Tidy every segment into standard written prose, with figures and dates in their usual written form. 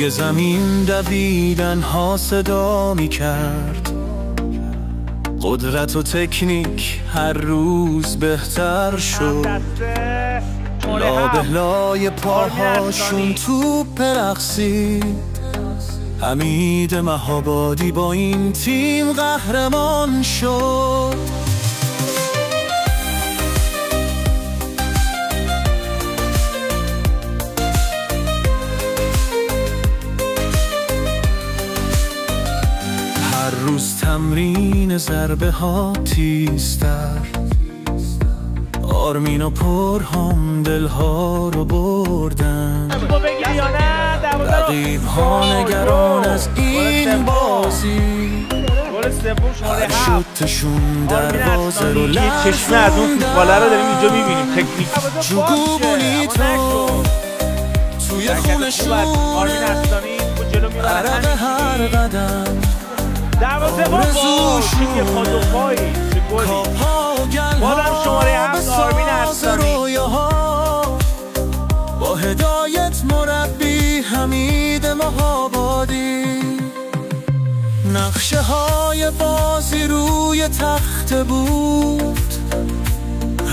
روی زمین دویدن ها صدا می کرد. قدرت و تکنیک هر روز بهتر شد. لابلای پاهاشون توپ رقصید. حمید مهابادی با این تیم قهرمان شد. هر روز تمرین ضربه ها تیزتر. آرمین و پرهام دلها رو بردن. رقیب ها نگران از این بازی. هر شوتشون دروازه رو لرزوندن. چشمه از اون فوتباله رو داریم اینجا میبینیم. تکنیک جوگوبونی توی خونشون عرق هر قدم. آرزوشون کاپا و گلها بساز رویاها. با هدایت مربی حمید مهابادی. نقشه های بازی روی تخت بود.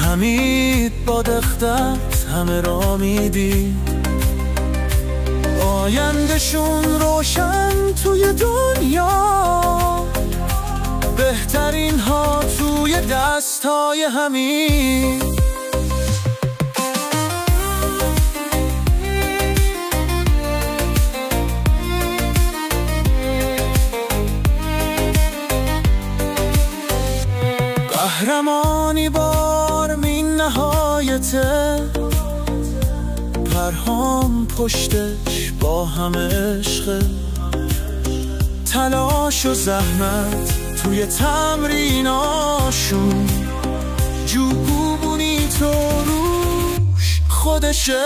حمید با دقت همه را میدید. آیندهشون روشن توی دنیا. بهترین ها توی دست های حمید. قهرمانی بار من نهایته. پرهام پشتش با همه عشقه. تلاش و زحمت توی تمریناشون. جوگوبونی تو روش خودشه.